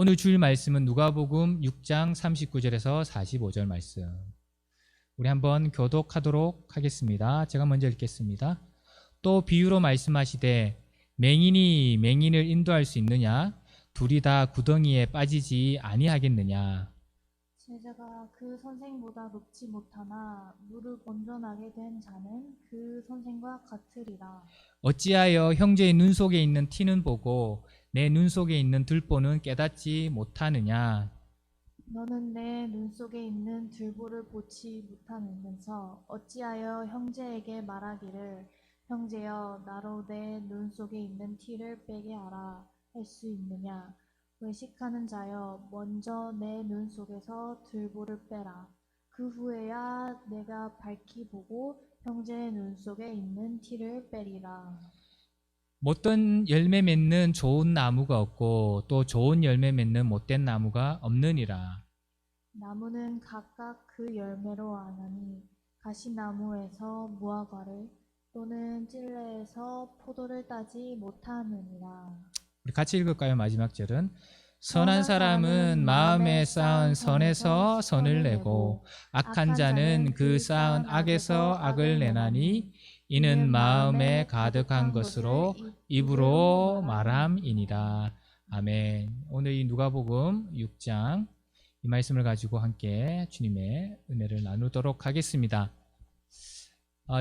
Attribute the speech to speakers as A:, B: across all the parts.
A: 오늘 주일 말씀은 누가복음 6장 39절에서 45절 말씀. 우리 한번 교독하도록 하겠습니다. 제가 먼저 읽겠습니다. 또 비유로 말씀하시되 맹인이 맹인을 인도할 수 있느냐? 둘이 다 구덩이에 빠지지 아니하겠느냐?
B: 제자가 그 선생보다 높지 못하나 무릇 온전하게 된 자는 그 선생과 같으리라.
A: 어찌하여 형제의 눈 속에 있는 티는 보고 내 눈 속에 있는 들보는 깨닫지 못하느냐?
B: 너는 내 눈 속에 있는 들보를 보지 못하면서 어찌하여 형제에게 말하기를 형제여 나로 내 눈 속에 있는 티를 빼게 하라 할 수 있느냐? 외식하는 자여 먼저 내 눈 속에서 들보를 빼라. 그 후에야 내가 밝히 보고 형제의 눈 속에 있는 티를 빼리라.
A: 못된 열매 맺는 좋은 나무가 없고 또 좋은 열매 맺는 못된 나무가 없느니라.
B: 나무는 각각 그 열매로 아나니 가시나무에서 무화과를 또는 찔레에서 포도를 따지 못하느니라.
A: 우리 같이 읽을까요? 마지막 절은 선한 사람은 마음에 쌓은 선에서 선을 내고 악한 자는 그 쌓은 악에서 악을 내나니 이는 마음에 가득한 것으로 입으로 말함이니라. 아멘. 오늘 이 누가복음 6장 이 말씀을 가지고 함께 주님의 은혜를 나누도록 하겠습니다.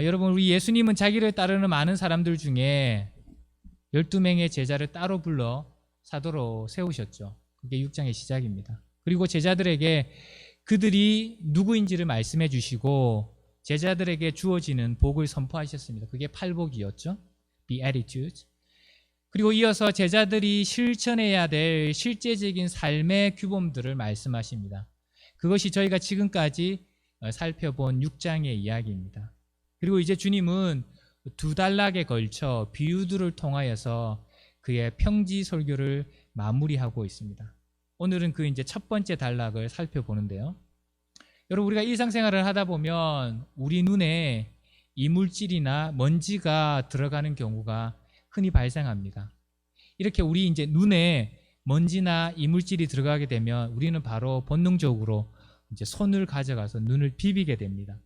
A: 여러분, 우리 예수님은 자기를 따르는 많은 사람들 중에 12명의 제자를 따로 불러 사도로 세우셨죠. 그게 6장의 시작입니다. 그리고 제자들에게 그들이 누구인지를 말씀해 주시고 제자들에게 주어지는 복을 선포하셨습니다. 그게 팔복이었죠. Beatitudes. 그리고 이어서 제자들이 실천해야 될 실제적인 삶의 규범들을 말씀하십니다. 그것이 저희가 지금까지 살펴본 6장의 이야기입니다. 그리고 이제 주님은 두 단락에 걸쳐 비유들을 통하여서 그의 평지 설교를 마무리하고 있습니다. 오늘은 그 이제 첫 번째 단락을 살펴보는데요. 여러분, 우리가 일상생활을 하다 보면 우리 눈에 이물질이나 먼지가 들어가는 경우가 흔히 발생합니다. 이렇게 우리 이제 눈에 먼지나 이물질이 들어가게 되면 우리는 바로 본능적으로 이제 손을 가져가서 눈을 비비게 됩니다.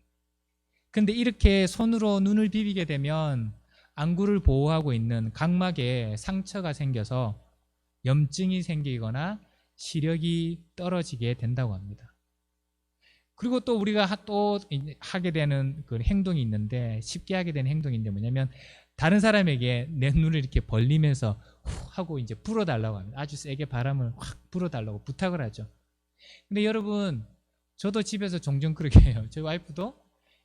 A: 근데 이렇게 손으로 눈을 비비게 되면 안구를 보호하고 있는 각막에 상처가 생겨서 염증이 생기거나 시력이 떨어지게 된다고 합니다. 그리고 또 우리가 또 하게 되는 그 행동이 있는데, 쉽게 하게 되는 행동인데 뭐냐면 다른 사람에게 내 눈을 이렇게 벌리면서 훅 하고 이제 불어달라고 합니다. 아주 세게 바람을 확 불어달라고 부탁을 하죠. 근데 여러분, 저도 집에서 종종 그렇게 해요. 저희 와이프도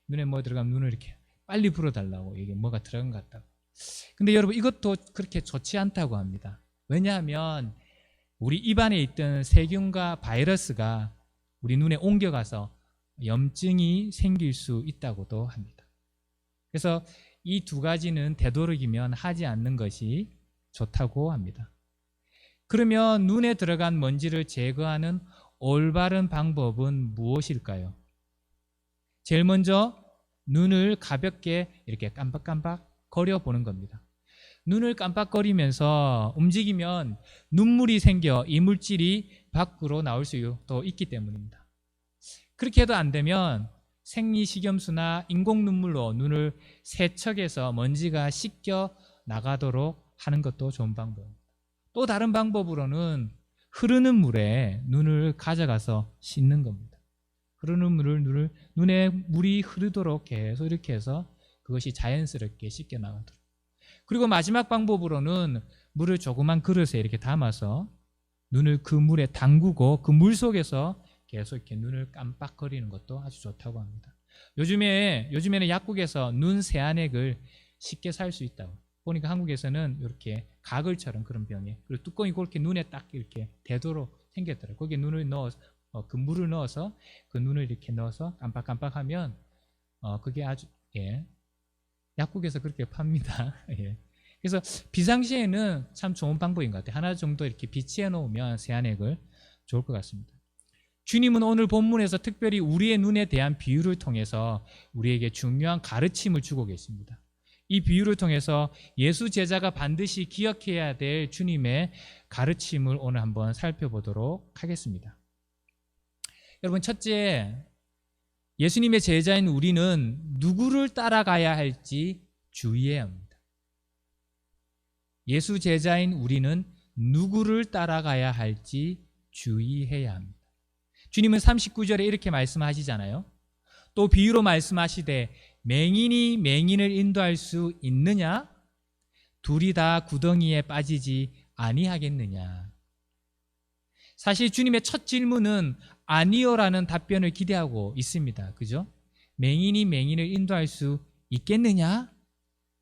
A: 눈에 뭐 들어가면 눈을 이렇게 빨리 불어달라고, 이게 뭐가 들어간 것 같다고. 근데 여러분, 이것도 그렇게 좋지 않다고 합니다. 왜냐하면 우리 입안에 있던 세균과 바이러스가 우리 눈에 옮겨가서 염증이 생길 수 있다고도 합니다. 그래서 이 두 가지는 되도록이면 하지 않는 것이 좋다고 합니다. 그러면 눈에 들어간 먼지를 제거하는 올바른 방법은 무엇일까요? 제일 먼저 눈을 가볍게 이렇게 깜빡깜빡 거려보는 겁니다. 눈을 깜빡거리면서 움직이면 눈물이 생겨 이물질이 밖으로 나올 수도 있기 때문입니다. 그렇게 해도 안 되면 생리식염수나 인공눈물로 눈을 세척해서 먼지가 씻겨 나가도록 하는 것도 좋은 방법입니다. 또 다른 방법으로는 흐르는 물에 눈을 가져가서 씻는 겁니다. 흐르는 물을 눈에 물이 흐르도록 계속 이렇게 해서 그것이 자연스럽게 씻겨 나가도록. 그리고 마지막 방법으로는 물을 조그만 그릇에 이렇게 담아서 눈을 그 물에 담그고 그 물 속에서 계속 이렇게 눈을 깜빡거리는 것도 아주 좋다고 합니다. 요즘에는 약국에서 눈 세안액을 쉽게 살 수 있다고. 보니까 한국에서는 이렇게 가글처럼 그런 병에, 그리고 뚜껑이 그렇게 눈에 딱 이렇게 대도록 생겼더라고요. 거기에 눈을 넣어서 그 물을 넣어서 그 눈을 이렇게 넣어서 깜빡깜빡하면 그게 아주 약국에서 그렇게 팝니다. 예. 그래서 비상시에는 참 좋은 방법인 것 같아요. 하나 정도 이렇게 비치해 놓으면 세안액을 좋을 것 같습니다. 주님은 오늘 본문에서 특별히 우리의 눈에 대한 비유를 통해서 우리에게 중요한 가르침을 주고 계십니다. 이 비유를 통해서 예수 제자가 반드시 기억해야 될 주님의 가르침을 오늘 한번 살펴보도록 하겠습니다. 여러분, 첫째, 예수님의 제자인 우리는 누구를 따라가야 할지 주의해야 합니다. 예수 제자인 우리는 누구를 따라가야 할지 주의해야 합니다. 주님은 39절에 이렇게 말씀하시잖아요. 또 비유로 말씀하시되 맹인이 맹인을 인도할 수 있느냐? 둘이 다 구덩이에 빠지지 아니하겠느냐? 사실 주님의 첫 질문은 아니요라는 답변을 기대하고 있습니다. 그죠? 맹인이 맹인을 인도할 수 있겠느냐?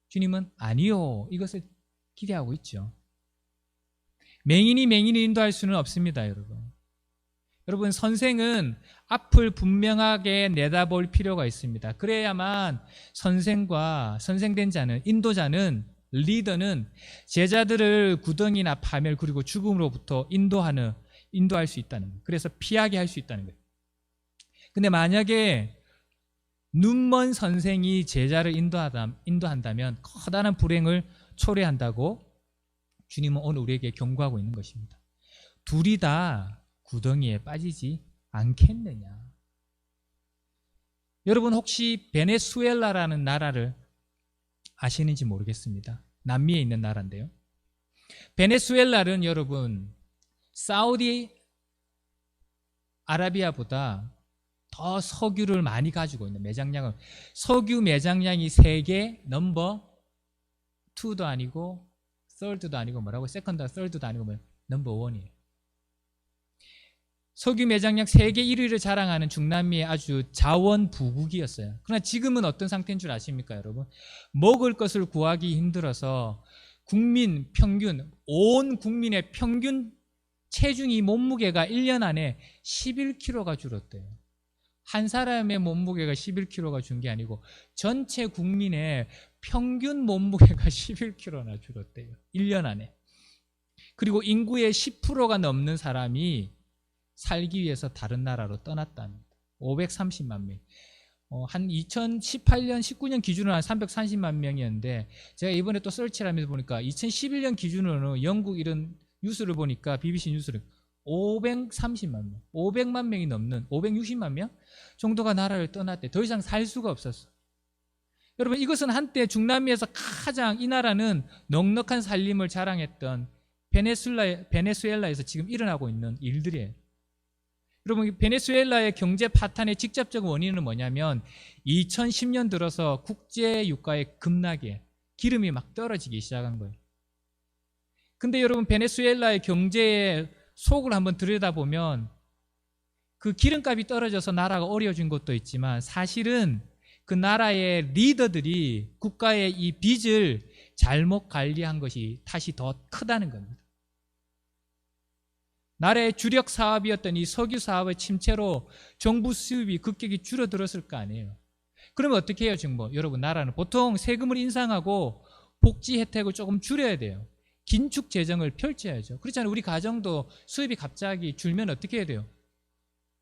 A: 주님은 아니요, 이것을 기대하고 있죠. 맹인이 맹인을 인도할 수는 없습니다, 여러분. 여러분, 선생은 앞을 분명하게 내다볼 필요가 있습니다. 그래야만 선생과 선생된 자는, 인도자는, 리더는 제자들을 구덩이나 파멸 그리고 죽음으로부터 인도할 수 있다는 거예요. 그래서 피하게 할 수 있다는 거예요. 근데 만약에 눈먼 선생이 제자를 인도한다면 커다란 불행을 초래한다고 주님은 오늘 우리에게 경고하고 있는 것입니다. 둘이 다 구덩이에 빠지지 않겠느냐? 여러분, 혹시 베네수엘라라는 나라를 아시는지 모르겠습니다. 남미에 있는 나라인데요. 베네수엘라는 여러분, 사우디 아라비아보다 더 석유를 많이 가지고 있는 매장량을, 석유 매장량이 세계 넘버 2도 아니고 3rd도 아니고 뭐라고, 세컨드, 3rd도 아니고 넘버 1이에요. 석유 매장량 세계 1위를 자랑하는 중남미의 아주 자원부국이었어요. 그러나 지금은 어떤 상태인 줄 아십니까, 여러분? 먹을 것을 구하기 힘들어서 온 국민의 평균 체중이, 몸무게가 1년 안에 11kg가 줄었대요. 한 사람의 몸무게가 11kg가 준 게 아니고 전체 국민의 평균 몸무게가 11kg나 줄었대요. 1년 안에. 그리고 인구의 10%가 넘는 사람이 살기 위해서 다른 나라로 떠났답니다. 530만 명. 한 2018년, 19년 기준으로 한 330만 명이었는데, 제가 이번에 또 서치를 하면서 보니까 2011년 기준으로는 영국 이런 뉴스를 보니까, BBC 뉴스를 530만 명, 500만 명이 넘는 560만 명 정도가 나라를 떠났대. 더 이상 살 수가 없었어. 여러분, 이것은 한때 중남미에서 가장, 이 나라는 넉넉한 살림을 자랑했던 베네수엘라에서 지금 일어나고 있는 일들이에요. 여러분, 베네수엘라의 경제 파탄의 직접적 원인은 뭐냐면 2010년 들어서 국제 유가의 급락에 기름이 막 떨어지기 시작한 거예요. 근데 여러분, 베네수엘라의 경제의 속을 한번 들여다보면 그 기름값이 떨어져서 나라가 어려워진 것도 있지만, 사실은 그 나라의 리더들이 국가의 이 빚을 잘못 관리한 것이 탓이 더 크다는 겁니다. 나라의 주력 사업이었던 이 석유 사업의 침체로 정부 수입이 급격히 줄어들었을 거 아니에요. 그러면 어떻게 해요, 정부? 여러분, 나라는 보통 세금을 인상하고 복지 혜택을 조금 줄여야 돼요. 긴축 재정을 펼쳐야죠. 그렇잖아요. 우리 가정도 수입이 갑자기 줄면 어떻게 해야 돼요?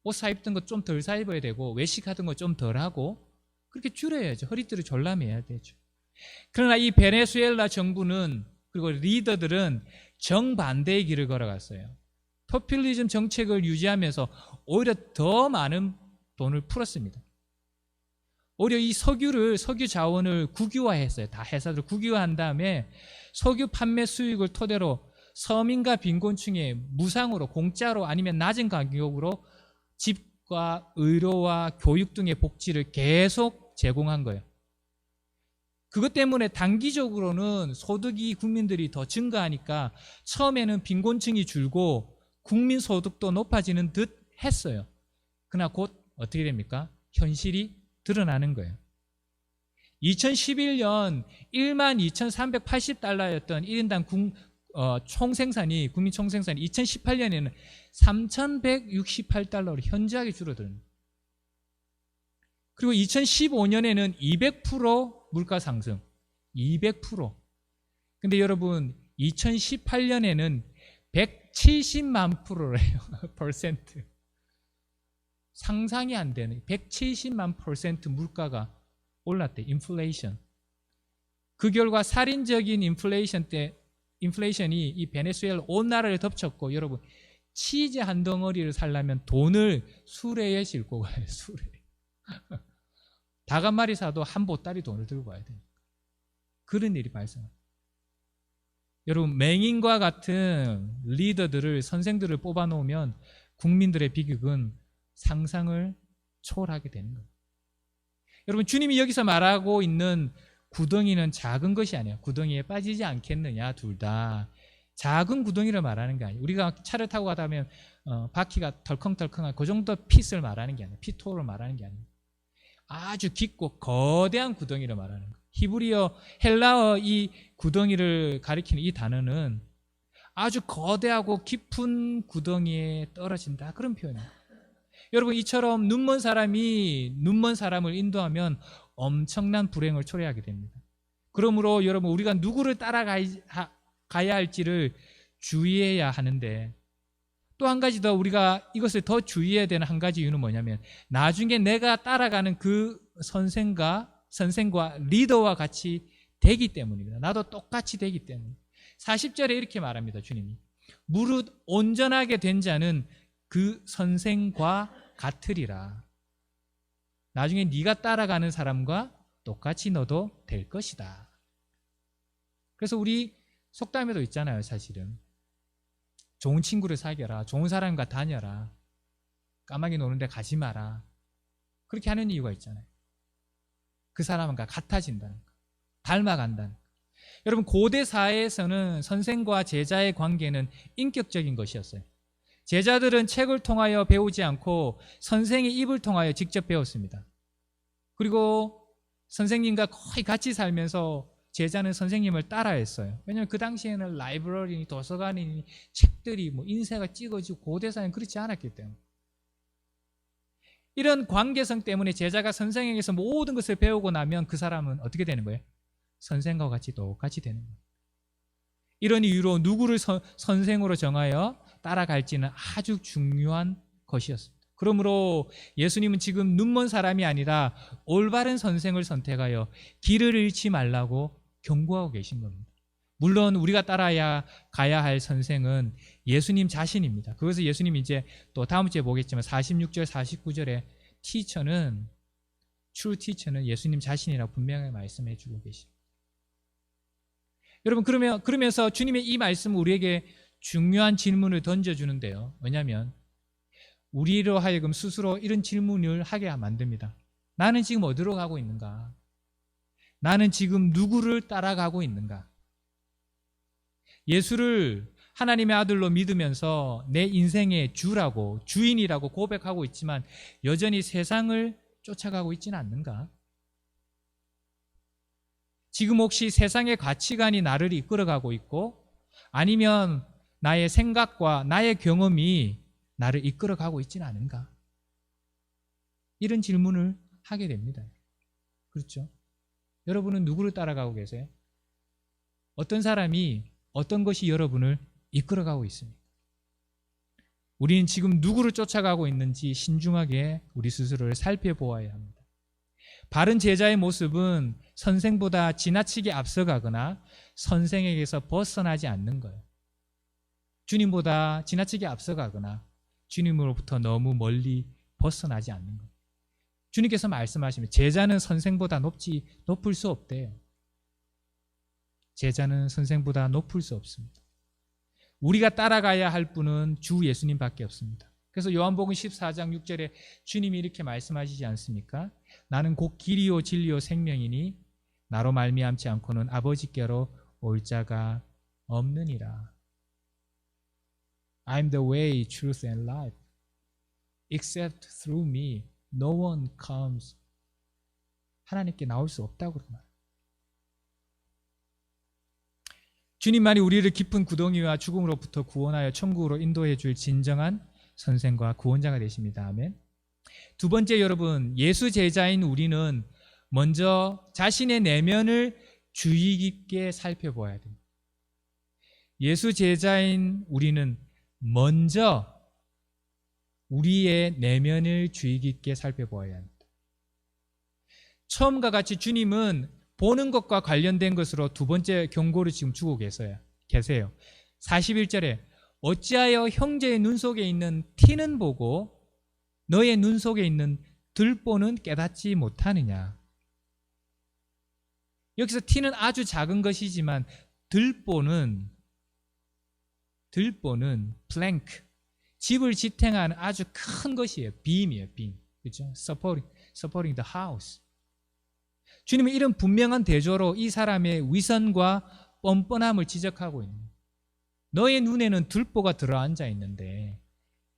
A: 옷 사 입던 거 좀 덜 사 입어야 되고, 외식하던 거 좀 덜 하고, 그렇게 줄여야죠. 허리띠를 졸라매야 되죠. 그러나 이 베네수엘라 정부는, 그리고 리더들은 정반대의 길을 걸어갔어요. 포퓰리즘 정책을 유지하면서 오히려 더 많은 돈을 풀었습니다. 오히려 이 석유 자원을 국유화했어요. 다 회사들 국유화한 다음에 석유 판매 수익을 토대로 서민과 빈곤층에 무상으로, 공짜로 아니면 낮은 가격으로 집과 의료와 교육 등의 복지를 계속 제공한 거예요. 그것 때문에 단기적으로는 소득이 국민들이 더 증가하니까 처음에는 빈곤층이 줄고 국민 소득도 높아지는 듯 했어요. 그러나 곧 어떻게 됩니까? 현실이 드러나는 거예요. 2011년 12,380달러였던 1인당 국민 총생산이 2018년에는 3,168달러로 현저하게 줄어듭니다. 그리고 2015년에는 200% 물가 상승, 200%. 근데 여러분, 2018년에는 170만 %래요. 퍼센트. 상상이 안 되는 170만 % 물가가 올랐대. 인플레이션. 그 결과 살인적인 인플레이션이 이 베네수엘라 온 나라를 덮쳤고, 여러분 치즈 한 덩어리를 살려면 돈을 수레에 싣고 가요. 수레. 닭 한 마리 사도 한 보따리 돈을 들고 가야 돼요. 그런 일이 발생합니다. 여러분, 맹인과 같은 리더들을, 선생들을 뽑아놓으면 국민들의 비극은 상상을 초월하게 되는 거예요. 여러분, 주님이 여기서 말하고 있는 구덩이는 작은 것이 아니에요. 구덩이에 빠지지 않겠느냐, 둘 다. 작은 구덩이를 말하는 게 아니에요. 우리가 차를 타고 가다 보면 바퀴가 덜컹덜컹한 그 정도 핏을 말하는 게 아니에요. 피토를 말하는 게 아니에요. 아주 깊고 거대한 구덩이를 말하는 거예요. 히브리어, 헬라어 이 구덩이를 가리키는 이 단어는 아주 거대하고 깊은 구덩이에 떨어진다, 그런 표현이에요. 여러분, 이처럼 눈먼 사람이 눈먼 사람을 인도하면 엄청난 불행을 초래하게 됩니다. 그러므로 여러분, 우리가 누구를 따라가야 할지를 주의해야 하는데, 또 한 가지 더 우리가 이것을 더 주의해야 되는 한 가지 이유는 뭐냐면, 나중에 내가 따라가는 그 선생과 리더와 같이 되기 때문입니다. 나도 똑같이 되기 때문에. 40절에 이렇게 말합니다. 주님이 무릇 온전하게 된 자는 그 선생과 같으리라. 나중에 네가 따라가는 사람과 똑같이 너도 될 것이다. 그래서 우리 속담에도 있잖아요. 사실은 좋은 친구를 사귀어라, 좋은 사람과 다녀라, 까마귀 노는데 가지 마라, 그렇게 하는 이유가 있잖아요. 그 사람과 같아진다는 거, 닮아간다는 거. 여러분, 고대 사회에서는 선생과 제자의 관계는 인격적인 것이었어요. 제자들은 책을 통하여 배우지 않고 선생의 입을 통하여 직접 배웠습니다. 그리고 선생님과 거의 같이 살면서 제자는 선생님을 따라했어요. 왜냐하면 그 당시에는 라이브러리니 도서관이니 책들이 인쇄가 찍어지고 고대 사회는 그렇지 않았기 때문에. 이런 관계성 때문에 제자가 선생에게서 모든 것을 배우고 나면 그 사람은 어떻게 되는 거예요? 선생과 같이 똑같이 되는 거예요. 이런 이유로 누구를 선생으로 정하여 따라갈지는 아주 중요한 것이었습니다. 그러므로 예수님은 지금 눈먼 사람이 아니라 올바른 선생을 선택하여 길을 잃지 말라고 경고하고 계신 겁니다. 물론 우리가 따라야 가야 할 선생은 예수님 자신입니다. 그것을 예수님이 이제 또 다음 주에 보겠지만 46절 49절에 티처는, true teacher는 예수님 자신이라고 분명하게 말씀해 주고 계십니다. 여러분, 그러면서 주님의 이 말씀은 우리에게 중요한 질문을 던져주는데요. 왜냐하면 우리로 하여금 스스로 이런 질문을 하게 만듭니다. 나는 지금 어디로 가고 있는가? 나는 지금 누구를 따라가고 있는가? 예수를 하나님의 아들로 믿으면서 내 인생의 주라고, 주인이라고 고백하고 있지만 여전히 세상을 쫓아가고 있지는 않는가? 지금 혹시 세상의 가치관이 나를 이끌어가고 있고, 아니면 나의 생각과 나의 경험이 나를 이끌어가고 있지는 않은가? 이런 질문을 하게 됩니다. 그렇죠? 여러분은 누구를 따라가고 계세요? 어떤 사람이, 어떤 것이 여러분을 이끌어가고 있습니까? 우리는 지금 누구를 쫓아가고 있는지 신중하게 우리 스스로를 살펴보아야 합니다. 바른 제자의 모습은 선생보다 지나치게 앞서가거나 선생에게서 벗어나지 않는 거예요. 주님보다 지나치게 앞서가거나 주님으로부터 너무 멀리 벗어나지 않는 거예요. 주님께서 말씀하시면 제자는 선생보다 높을 수 없대요. 제자는 선생보다 높을 수 없습니다. 우리가 따라가야 할 분은 주 예수님밖에 없습니다. 그래서 요한복음 14장 6절에 주님이 이렇게 말씀하시지 않습니까? 나는 곧 길이요 진리요 생명이니 나로 말미암지 않고는 아버지께로 올 자가 없느니라. I'm the way, truth and life. Except through me, no one comes. 하나님께 나올 수 없다고 그러나. 주님만이 우리를 깊은 구덩이와 죽음으로부터 구원하여 천국으로 인도해 줄 진정한 선생과 구원자가 되십니다. 아멘. 두 번째, 여러분, 예수 제자인 우리는 먼저 자신의 내면을 주의 깊게 살펴보아야 됩니다. 예수 제자인 우리는 먼저 우리의 내면을 주의 깊게 살펴보아야 합니다. 처음과 같이 주님은 보는 것과 관련된 것으로 두 번째 경고를 지금 주고 계세요. 41절에 어찌하여 형제의 눈 속에 있는 티는 보고 너의 눈 속에 있는 들보는 깨닫지 못하느냐. 여기서 티는 아주 작은 것이지만 들보는 플랭크, 집을 지탱하는 아주 큰 것이에요. 빔이에요, 빔. 그렇죠? supporting the house. 주님은 이런 분명한 대조로 이 사람의 위선과 뻔뻔함을 지적하고 있는 거예요. 너의 눈에는 들보가 들어앉아 있는데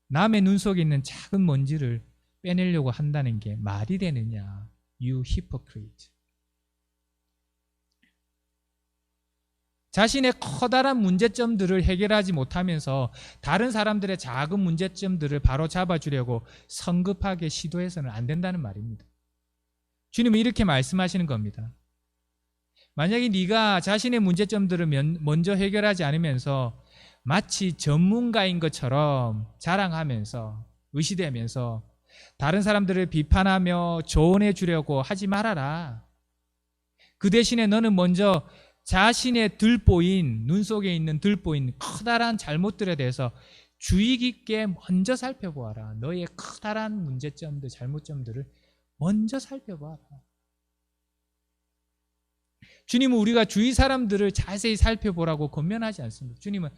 A: 남의 눈 속에 있는 작은 먼지를 빼내려고 한다는 게 말이 되느냐. You hypocrite. 자신의 커다란 문제점들을 해결하지 못하면서 다른 사람들의 작은 문제점들을 바로 잡아주려고 성급하게 시도해서는 안 된다는 말입니다. 주님은 이렇게 말씀하시는 겁니다. 만약에 네가 자신의 문제점들을 먼저 해결하지 않으면서 마치 전문가인 것처럼 자랑하면서 의시되면서 다른 사람들을 비판하며 조언해 주려고 하지 말아라. 그 대신에 너는 먼저 자신의 들보인, 눈 속에 있는 들보인 커다란 잘못들에 대해서 주의 깊게 먼저 살펴보아라. 너의 커다란 문제점들, 잘못점들을 먼저 살펴봐라. 주님은 우리가 주위 사람들을 자세히 살펴보라고 권면하지 않습니다. 주님은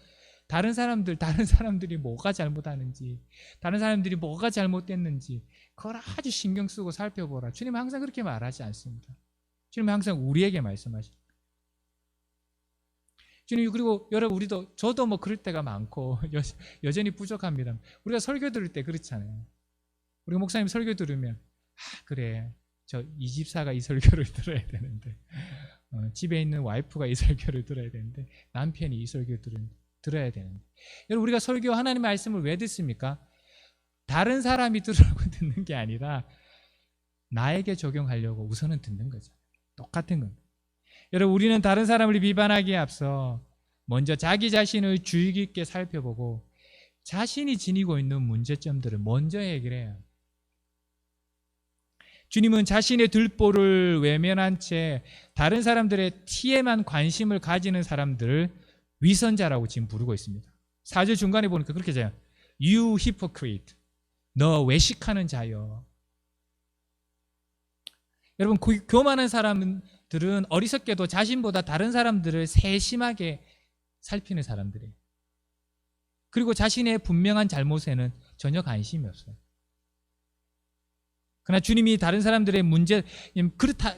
A: 다른 사람들이 뭐가 잘못하는지, 다른 사람들이 뭐가 잘못됐는지 그걸 아주 신경 쓰고 살펴보라. 주님은 항상 그렇게 말하지 않습니다. 주님은 항상 우리에게 말씀하십니다. 주님, 그리고 여러분, 저도 뭐 그럴 때가 많고 여전히 부족합니다. 우리가 설교 들을 때 그렇잖아요. 우리가 목사님 설교 들으면 그래, 저 이 집사가 이 설교를 들어야 되는데, 집에 있는 와이프가 이 설교를 들어야 되는데, 남편이 이 설교를 들어야 되는데. 여러분, 우리가 설교 하나님의 말씀을 왜 듣습니까? 다른 사람이 들으라고 듣는 게 아니라 나에게 적용하려고 우선은 듣는 거죠. 똑같은 겁니다. 여러분, 우리는 다른 사람을 비판하기에 앞서 먼저 자기 자신을 주의 깊게 살펴보고 자신이 지니고 있는 문제점들을 먼저 해결해야. 주님은 자신의 들보를 외면한 채 다른 사람들의 티에만 관심을 가지는 사람들을 위선자라고 지금 부르고 있습니다. 4절 중간에 보니까 그렇게 해요. You hypocrite. 너 외식하는 자여. 여러분, 교만한 사람들은 어리석게도 자신보다 다른 사람들을 세심하게 살피는 사람들이에요. 그리고 자신의 분명한 잘못에는 전혀 관심이 없어요. 그러나 주님이 다른 사람들의 문제,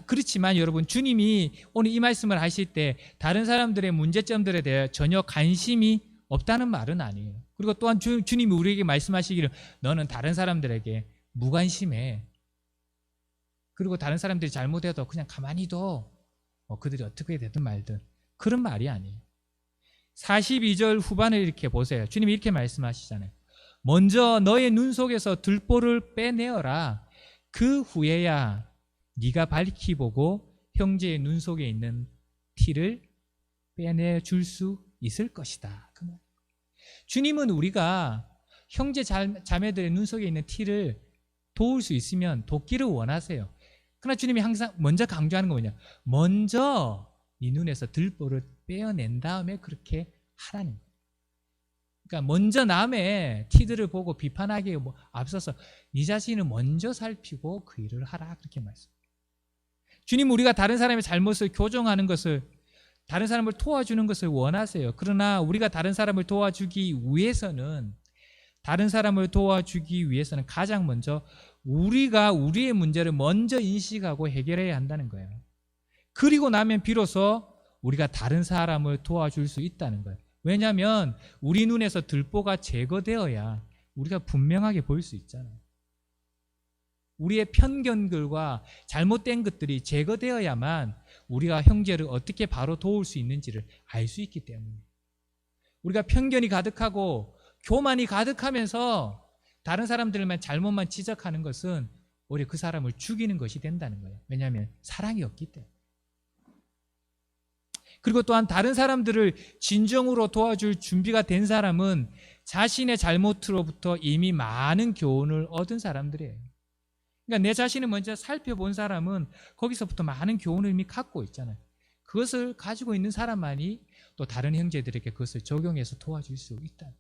A: 그렇지만 여러분, 주님이 오늘 이 말씀을 하실 때 다른 사람들의 문제점들에 대해 전혀 관심이 없다는 말은 아니에요. 그리고 또한 주님이 우리에게 말씀하시기를 너는 다른 사람들에게 무관심해. 그리고 다른 사람들이 잘못해도 그냥 가만히 둬. 그들이 어떻게 되든 말든. 그런 말이 아니에요. 42절 후반을 이렇게 보세요. 주님이 이렇게 말씀하시잖아요. 먼저 너의 눈 속에서 들보를 빼내어라. 그 후에야 네가 밝히 보고 형제의 눈 속에 있는 티를 빼내줄 수 있을 것이다. 그 말. 주님은 우리가 형제 자매들의 눈 속에 있는 티를 도울 수 있으면 돕기를 원하세요. 그러나 주님이 항상 먼저 강조하는 거 뭐냐? 먼저 네 눈에서 들보를 빼어낸 다음에 그렇게 하라는 거예요. 그러니까 먼저 남의 티들을 보고 비판하기에 앞서서 네 자신을 먼저 살피고 그 일을 하라, 그렇게 말씀해요. 주님, 우리가 다른 사람의 잘못을 교정하는 것을, 다른 사람을 도와주는 것을 원하세요. 그러나 우리가 다른 사람을 도와주기 위해서는 가장 먼저 우리가 우리의 문제를 먼저 인식하고 해결해야 한다는 거예요. 그리고 나면 비로소 우리가 다른 사람을 도와줄 수 있다는 거예요. 왜냐하면 우리 눈에서 들보가 제거되어야 우리가 분명하게 보일 수 있잖아요. 우리의 편견들과 잘못된 것들이 제거되어야만 우리가 형제를 어떻게 바로 도울 수 있는지를 알 수 있기 때문에. 우리가 편견이 가득하고 교만이 가득하면서 다른 사람들만 잘못만 지적하는 것은 오히려 그 사람을 죽이는 것이 된다는 거예요. 왜냐하면 사랑이 없기 때문에. 그리고 또한 다른 사람들을 진정으로 도와줄 준비가 된 사람은 자신의 잘못으로부터 이미 많은 교훈을 얻은 사람들이에요. 그러니까 내 자신을 먼저 살펴본 사람은 거기서부터 많은 교훈을 이미 갖고 있잖아요. 그것을 가지고 있는 사람만이 또 다른 형제들에게 그것을 적용해서 도와줄 수 있다.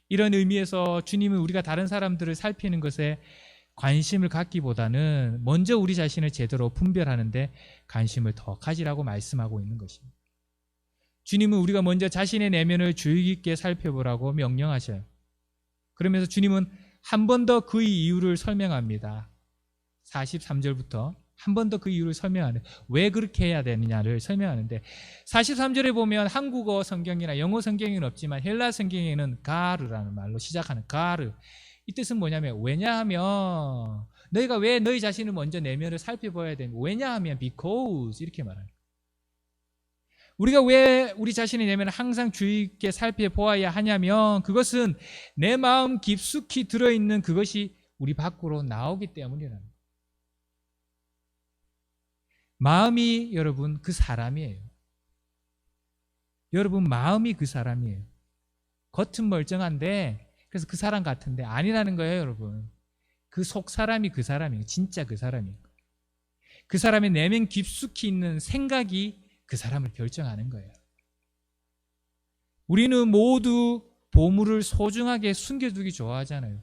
A: 이런 의미에서 주님은 우리가 다른 사람들을 살피는 것에 관심을 갖기보다는 먼저 우리 자신을 제대로 분별하는데 관심을 더 가지라고 말씀하고 있는 것입니다. 주님은 우리가 먼저 자신의 내면을 주의 깊게 살펴보라고 명령하셔요. 그러면서 주님은 한 번 더 그 이유를 설명합니다. 43절부터 한 번 더 그 이유를 설명하는데 왜 그렇게 해야 되느냐를 설명하는데 43절에 보면 한국어 성경이나 영어 성경에는 없지만 헬라 성경에는 가르라는 말로 시작하는 가르, 이 뜻은 뭐냐면 왜냐하면 너희가 왜 너희 자신을 먼저 내면을 살펴봐야 되는 거, 왜냐하면 because 이렇게 말합니다. 우리가 왜 우리 자신의 내면을 항상 주의 있게 살펴보아야 하냐면 그것은 내 마음 깊숙이 들어있는 그것이 우리 밖으로 나오기 때문이라는 거예요. 마음이 여러분 그 사람이에요. 여러분 마음이 그 사람이에요. 겉은 멀쩡한데 그래서 그 사람 같은데 아니라는 거예요, 여러분. 그 속 사람이 그 사람이에요. 진짜 그 사람이에요. 그 사람의 내면 깊숙이 있는 생각이 그 사람을 결정하는 거예요. 우리는 모두 보물을 소중하게 숨겨두기 좋아하잖아요.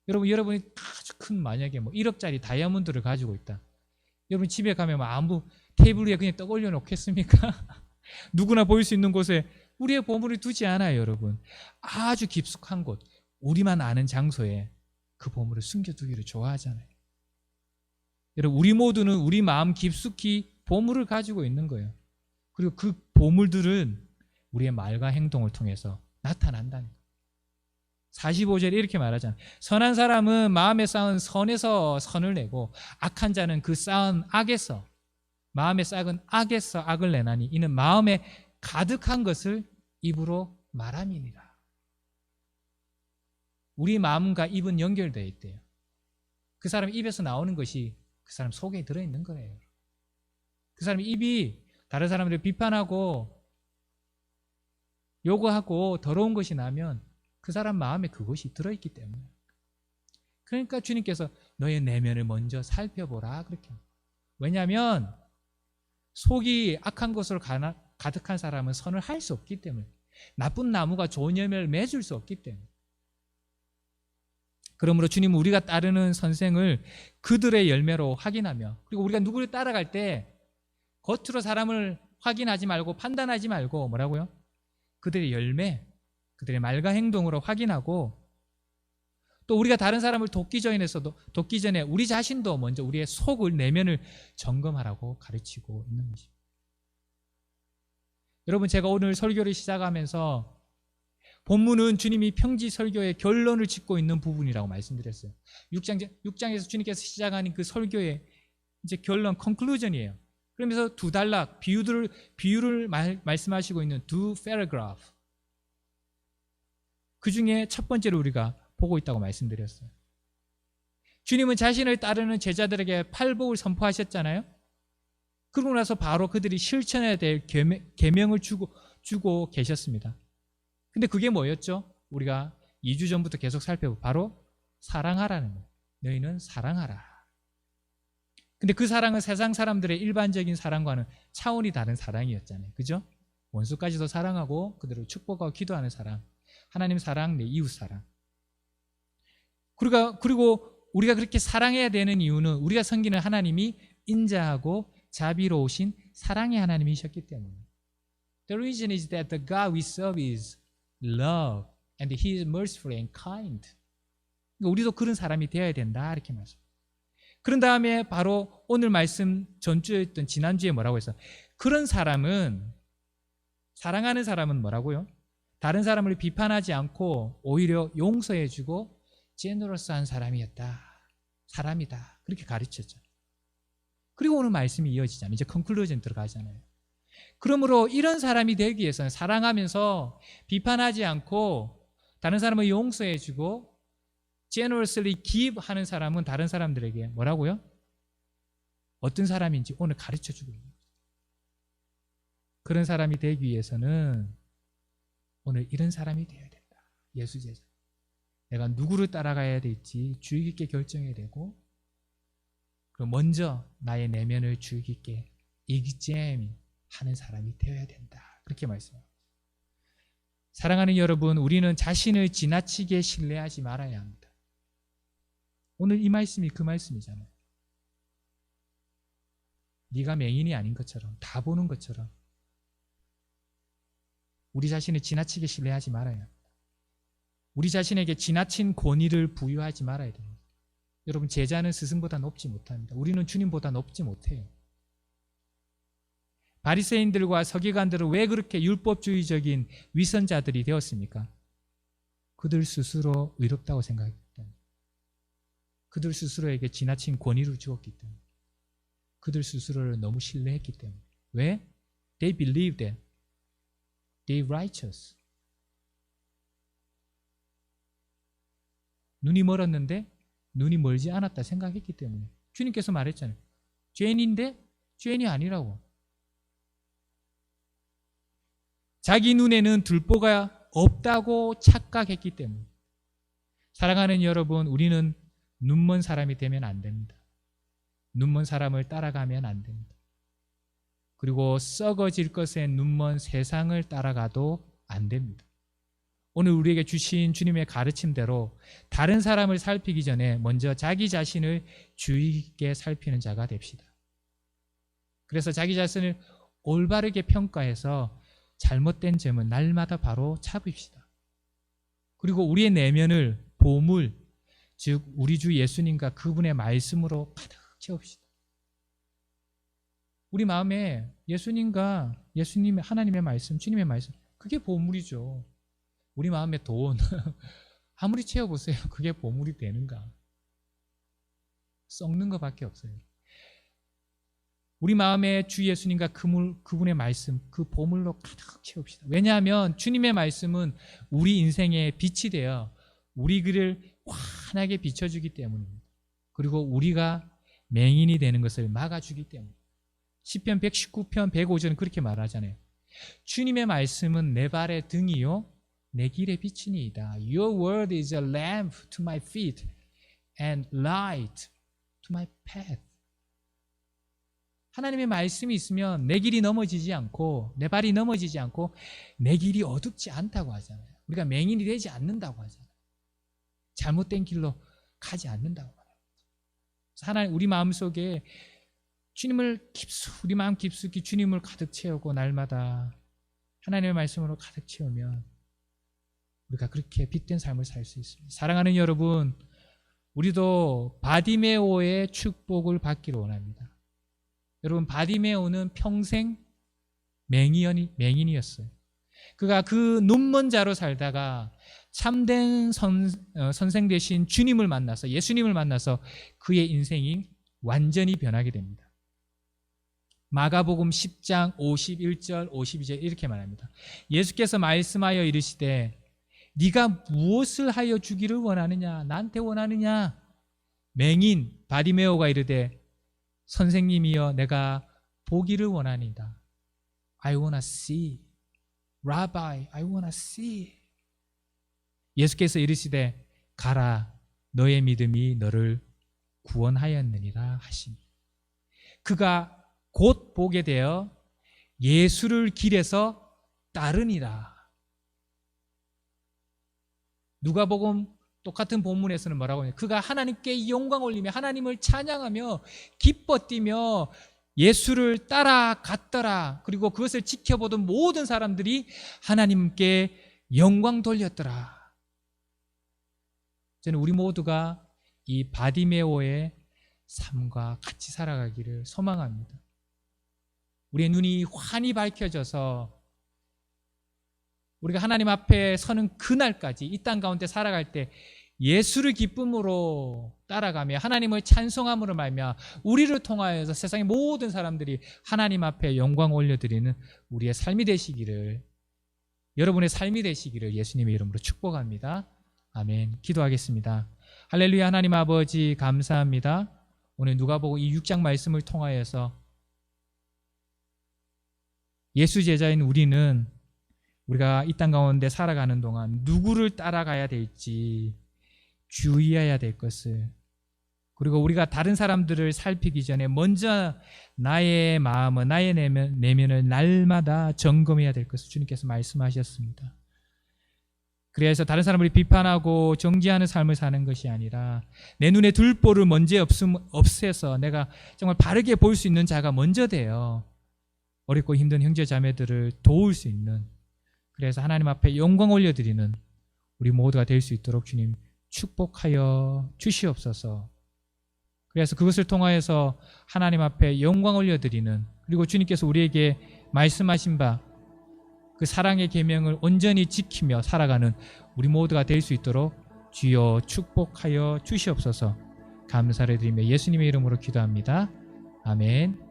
A: 여러분이 아주 큰 만약에 1억짜리 다이아몬드를 가지고 있다. 여러분 집에 가면 아무 테이블 위에 그냥 떡 올려 놓겠습니까? 누구나 보일 수 있는 곳에 우리의 보물을 두지 않아요, 여러분. 아주 깊숙한 곳, 우리만 아는 장소에 그 보물을 숨겨두기를 좋아하잖아요. 여러분, 우리 모두는 우리 마음 깊숙이 보물을 가지고 있는 거예요. 그리고 그 보물들은 우리의 말과 행동을 통해서 나타난다는 거예요. 45절에 이렇게 말하잖아요. 선한 사람은 마음에 쌓은 선에서 선을 내고 악한 자는 그 쌓은 악에서, 마음에 쌓은 악에서 악을 내나니 이는 마음에 가득한 것을 입으로 말함이니라. 우리 마음과 입은 연결되어 있대요. 그 사람 입에서 나오는 것이 그 사람 속에 들어있는 거예요. 그 사람 입이 다른 사람들을 비판하고 요구하고 더러운 것이 나면 그 사람 마음에 그것이 들어있기 때문에. 그러니까 주님께서 너의 내면을 먼저 살펴보라 그렇게 합니다. 왜냐하면 속이 악한 것으로 가득한 사람은 선을 할 수 없기 때문에, 나쁜 나무가 좋은 열매를 맺을 수 없기 때문에. 그러므로 주님은 우리가 따르는 선생을 그들의 열매로 확인하며, 그리고 우리가 누구를 따라갈 때 겉으로 사람을 확인하지 말고 판단하지 말고 뭐라고요? 그들의 열매, 그들의 말과 행동으로 확인하고, 또 우리가 다른 사람을 돕기 전에 우리 자신도 먼저 우리의 속을, 내면을 점검하라고 가르치고 있는 것입니다. 여러분, 제가 오늘 설교를 시작하면서 본문은 주님이 평지 설교의 결론을 짓고 있는 부분이라고 말씀드렸어요. 6장에서 주님께서 시작하는 그 설교의 이제 결론, 컨클루전이에요. 그러면서 두 단락, 비유를 말씀하시고 있는 두 paragraph. 그 중에 첫 번째로 우리가 보고 있다고 말씀드렸어요. 주님은 자신을 따르는 제자들에게 팔복을 선포하셨잖아요. 그러고 나서 바로 그들이 실천해야 될 계명을 주고 계셨습니다. 근데 그게 뭐였죠? 우리가 2주 전부터 계속 살펴보고 바로 사랑하라는 거예요. 너희는 사랑하라. 근데 그 사랑은 세상 사람들의 일반적인 사랑과는 차원이 다른 사랑이었잖아요. 그죠? 원수까지도 사랑하고 그들을 축복하고 기도하는 사랑. 하나님 사랑, 내 이웃 사랑. 그리고 우리가 그렇게 사랑해야 되는 이유는 우리가 섬기는 하나님이 인자하고 자비로우신 사랑의 하나님이셨기 때문에. The reason is that the God we serve is love and He is merciful and kind. 우리도 그런 사람이 되어야 된다 이렇게 말씀. 그런 다음에 바로 오늘 말씀 전주에 있던 지난주에 뭐라고 했어요? 그런 사람은, 사랑하는 사람은 뭐라고요? 다른 사람을 비판하지 않고 오히려 용서해주고 제너러스한 사람이다 그렇게 가르쳤죠. 그리고 오늘 말씀이 이어지잖아요. 이제 컨클루전 들어가잖아요. 그러므로 이런 사람이 되기 위해서는 사랑하면서 비판하지 않고 다른 사람을 용서해주고 generously give 하는 사람은 다른 사람들에게 뭐라고요? 어떤 사람인지 오늘 가르쳐주고 있는 거예요. 그런 사람이 되기 위해서는 오늘 이런 사람이 되어야 된다. 예수 제자. 내가 누구를 따라가야 될지 주의 깊게 결정해야 되고, 그리고 먼저 나의 내면을 주의 깊게 examine하는 사람이 되어야 된다. 그렇게 말씀합니다. 사랑하는 여러분, 우리는 자신을 지나치게 신뢰하지 말아야 합니다. 오늘 이 말씀이 그 말씀이잖아요. 네가 맹인이 아닌 것처럼, 다 보는 것처럼 우리 자신을 지나치게 신뢰하지 말아야 합니다. 우리 자신에게 지나친 권위를 부여하지 말아야 됩니다. 여러분, 제자는 스승보다 높지 못합니다. 우리는 주님보다 높지 못해요. 바리새인들과 서기관들은 왜 그렇게 율법주의적인 위선자들이 되었습니까? 그들 스스로 의롭다고 생각했기 때문에, 그들 스스로에게 지나친 권위를 주었기 때문에, 그들 스스로를 너무 신뢰했기 때문에. 왜? They believed that they righteous. 눈이 멀었는데 눈이 멀지 않았다 생각했기 때문에. 주님께서 말했잖아요. 죄인인데 죄인이 아니라고. 자기 눈에는 들보가 없다고 착각했기 때문에. 사랑하는 여러분, 우리는 눈먼 사람이 되면 안 됩니다. 눈먼 사람을 따라가면 안 됩니다. 그리고 썩어질 것에 눈먼 세상을 따라가도 안 됩니다. 오늘 우리에게 주신 주님의 가르침대로 다른 사람을 살피기 전에 먼저 자기 자신을 주의 깊게 살피는 자가 됩시다. 그래서 자기 자신을 올바르게 평가해서 잘못된 점은 날마다 바로 잡읍시다. 그리고 우리의 내면을 보물, 즉 우리 주 예수님과 그분의 말씀으로 가득 채웁시다. 우리 마음에 예수님과 예수님의 하나님의 말씀, 주님의 말씀, 그게 보물이죠. 우리 마음에 돈 아무리 채워보세요. 그게 보물이 되는가? 썩는 것밖에 없어요. 우리 마음에 주 예수님과 그분의 말씀, 그 보물로 가득 채웁시다. 왜냐하면 주님의 말씀은 우리 인생의 빛이 되어 우리 길을 환하게 비춰주기 때문입니다. 그리고 우리가 맹인이 되는 것을 막아주기 때문입니다. 시편 119편 105절은 그렇게 말하잖아요. 주님의 말씀은 내 발의 등이요 내 길의 빛이니이다. Your word is a lamp to my feet and light to my path. 하나님의 말씀이 있으면 내 길이 넘어지지 않고 내 발이 넘어지지 않고 내 길이 어둡지 않다고 하잖아요. 우리가 맹인이 되지 않는다고 하잖아요. 잘못된 길로 가지 않는다고 말합니다. 하나님, 우리 마음속에 주님을 우리 마음 깊숙이 주님을 가득 채우고 날마다 하나님의 말씀으로 가득 채우면 우리가 그렇게 빛된 삶을 살 수 있습니다. 사랑하는 여러분, 우리도 바디메오의 축복을 받기를 원합니다. 여러분, 바디메오는 평생 맹인이었어요. 그가 그 눈먼 자로 살다가 참된 선생 되신 주님을 만나서, 예수님을 만나서 그의 인생이 완전히 변하게 됩니다. 마가복음 10장 51절 52절 이렇게 말합니다. 예수께서 말씀하여 이르시되 네가 무엇을 하여 주기를 원하느냐? 나한테 원하느냐? 맹인 바디메오가 이르되 선생님이여 내가 보기를 원하니다. I wanna see. Rabbi, I wanna see. 예수께서 이르시되 가라 너의 믿음이 너를 구원하였느니라 하시니 그가 곧 보게 되어 예수를 길에서 따르니라. 누가복음 똑같은 본문에서는 뭐라고 하냐? 그가 하나님께 영광 올리며 하나님을 찬양하며 기뻐 뛰며 예수를 따라갔더라. 그리고 그것을 지켜보던 모든 사람들이 하나님께 영광 돌렸더라. 저는 우리 모두가 이 바디메오의 삶과 같이 살아가기를 소망합니다. 우리의 눈이 환히 밝혀져서 우리가 하나님 앞에 서는 그날까지 이 땅 가운데 살아갈 때 예수를 기쁨으로 따라가며 하나님을 찬송함으로 말미암아 우리를 통하여서 세상의 모든 사람들이 하나님 앞에 영광 올려드리는 우리의 삶이 되시기를, 여러분의 삶이 되시기를 예수님의 이름으로 축복합니다. 아멘. 기도하겠습니다. 할렐루야. 하나님 아버지 감사합니다. 오늘 누가복음 이 6장 말씀을 통하여서 예수 제자인 우리가 이 땅 가운데 살아가는 동안 누구를 따라가야 될지 주의해야 될 것을, 그리고 우리가 다른 사람들을 살피기 전에 먼저 나의 마음은, 나의 내면을 날마다 점검해야 될 것을 주님께서 말씀하셨습니다. 그래서 다른 사람을 비판하고 정죄하는 삶을 사는 것이 아니라 내 눈에 둘보를 먼저 없애서 내가 정말 바르게 볼 수 있는 자가 먼저 돼요. 어렵고 힘든 형제 자매들을 도울 수 있는, 그래서 하나님 앞에 영광 올려드리는 우리 모두가 될 수 있도록 주님 축복하여 주시옵소서. 그래서 그것을 통하여서 하나님 앞에 영광 올려드리는, 그리고 주님께서 우리에게 말씀하신 바 그 사랑의 계명을 온전히 지키며 살아가는 우리 모두가 될 수 있도록 주여 축복하여 주시옵소서. 감사를 드리며 예수님의 이름으로 기도합니다. 아멘.